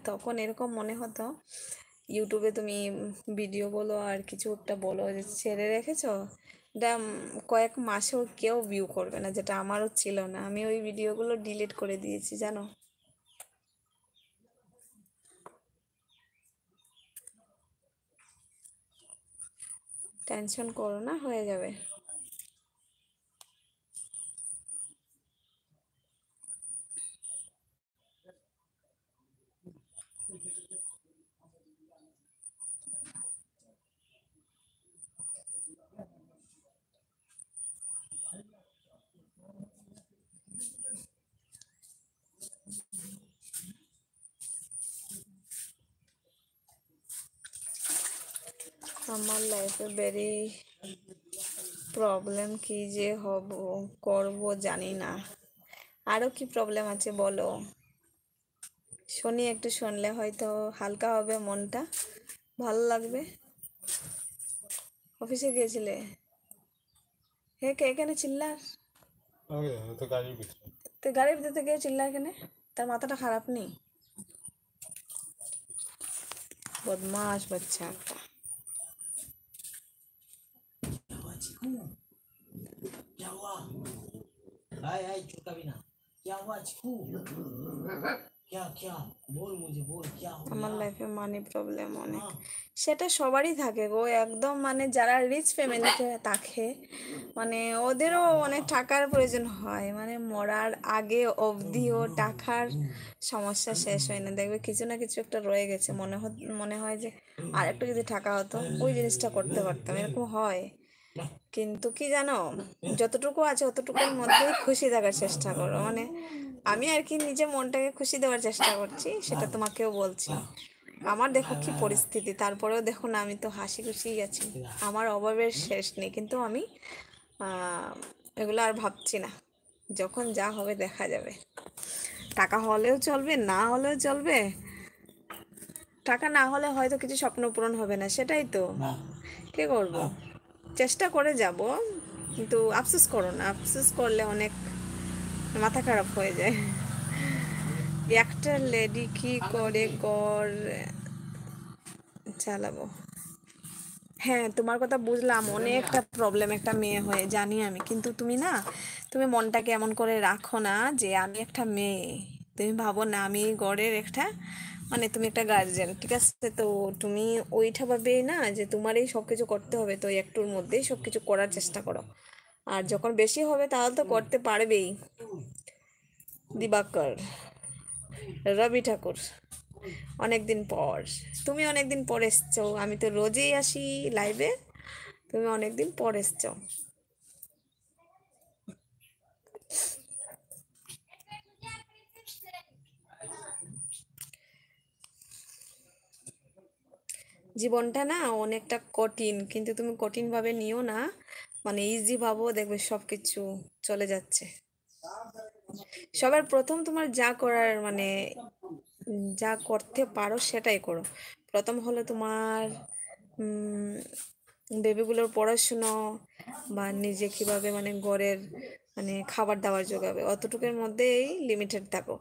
তখন এরকম মনে হতো ইউটিউবে তুমি ভিডিও বলো আর কিছু একটা বলো যে ছেড়ে রেখেছো, এটা কয়েক মাসেও কেউ ভিউ করবে না, যেটা আমারও ছিল না। আমি ওই ভিডিওগুলো ডিলিট করে দিয়েছি জানো। টেনশন করো না, হয়ে যাবে। আমার লাইফে ভেরি প্রবলেম, কি যে হব করব জানি না। আরো কি প্রবলেম আছে বলো, শুনি, একটু শুনলে হয়তো হালকা হবে মনটা, ভালো লাগবে। অফিসে গিয়েছিলে? হে কে এখানে চিল্লার? তো গাড়ির ভিতরে। তো গাড়ির ভিতরে গিয়ে চিল্লা এখানে, তার মাথাটা খারাপ নেই? বদমাস বাচ্চা একটা। क्या हुआ? हाय हाय चुका भी ना। क्या हुआ चिकू? क्या क्या बोल मुझे बोल क्या हो আমার गया? লাইফে মানি প্রবলেম অনেক, हाँ সেটা সবারই থাকে গো, একদম মানে যারা রিচ ফ্যামিলিতে থাকে, মানে ওদেরও অনেক টাকার প্রয়োজন হয়, মানে মরার আগে অবধিও টাকার সমস্যা শেষ হয় না, দেখবে কিছু না কিছু একটা রয়ে গেছে, মনে হয় যে আর একটু যদি টাকা হতো ওই জিনিসটা করতে পারতাম, এরকম হয়। কিন্তু কি জানো, যতটুকু আছে অতটুকুর মধ্যেই খুশি থাকার চেষ্টা করো, মানে আমি আর কি নিজে মনটাকে খুশি দেওয়ার চেষ্টা করছি, সেটা তোমাকেও বলছি। আমার দেখো কি পরিস্থিতি, তারপরেও দেখো না, আমি তো হাসি খুশিই আছি, আমার অভাবের শেষ নেই, কিন্তু আমি আহ, এগুলো আর ভাবছি না, যখন যা হবে দেখা যাবে। টাকা হলেও চলবে, না হলেও চলবে, টাকা না হলে হয়তো কিছু স্বপ্ন পূরণ হবে না, সেটাই তো, কি করব, চেষ্টা করে যাব। কিন্তু আফসোস করো না, আফসোস করলে অনেক মাথা খারাপ হয়ে যায়। একটা লেডি কি করে ঘর চালাবো? হ্যাঁ, তোমার কথা বুঝলাম, অনেকটা প্রবলেম একটা মেয়ে হয়ে জানি আমি, কিন্তু তুমি না, তুমি মনটাকে এমন করে রাখো না যে আমি একটা মেয়ে, তুমি ভাবো না আমি ঘরের একটা, মানে তুমি একটা গার্জেন, ঠিক আছে? তো তুমি ওইটা ভাবে না যে তোমার এই সব কিছু করতে হবে, তো একটুর মধ্যেই সব কিছু করার চেষ্টা করো, আর যখন বেশি হবে তাহলে তো করতে পারবেই। দিবাকর, রবি ঠাকুর, অনেকদিন পর, তুমি অনেকদিন পর এসছো, আমি তো রোজই আসি লাইভে, তুমি অনেকদিন পর এসছো। জীবনটা না অনেকটা কঠিন, কিন্তু তুমি কঠিন ভাবে নিও না, মানে ইজি ভাবো, দেখবে সব কিছু চলে যাচ্ছে। সবার প্রথম তোমার যা করার মানে যা করতে পারো সেটাই করো। প্রথম হলো তোমার বেবিগুলোর পড়াশুনো, বা নিজে কিভাবে মানে ঘরের মানে খাবার দাবার জোগাবে, অতটুকুর মধ্যেই লিমিটেড থাকো,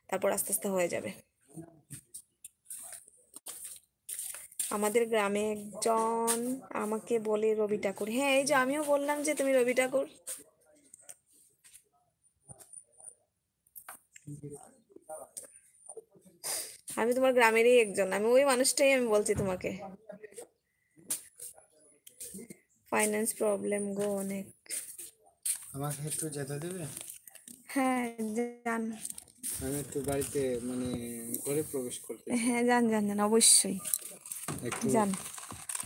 তারপর আস্তে আস্তে হয়ে যাবে। আমাদের গ্রামে একজন আমাকে বলে রবি ঠাকুর, হ্যাঁ এই যে আমিও বললাম যে তুমি রবি ঠাকুর। আমি তোমার গ্রামেরই একজন, আমি ওই মানুষটাই আমি বলছি তোমাকে। ফাইন্যান্স প্রবলেম গো অনেক। আমাকে একটু যেতে দেবে? হ্যাঁ যান। আমি একটু বাড়িতে মানে ঘরে প্রবেশ করতে চাই। হ্যাঁ যান যান যান, অবশ্যই একটু যান।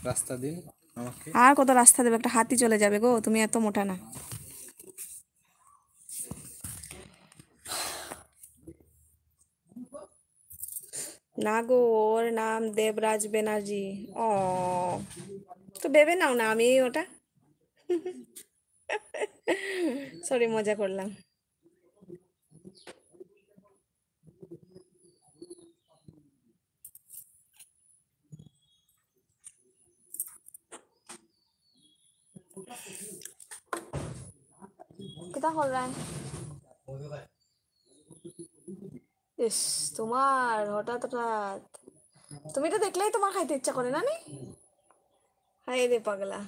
রাস্তা দিন আমাকে। আর কত রাস্তা দেবে, একটা হাতি চলে যাবে গো, তুমি এত মোটা না। না গো, ওর নাম দেবরাজ ব্যানার্জি। ও, তো ভেবে নাও না আমি ওটা, সরি মজা করলাম। कितना खोल रहा है? इस তোমার হঠাৎ হঠাৎ তুমি এটা দেখলেই তোমার খাইতে ইচ্ছা করে না নি? হায় রে পাগলা।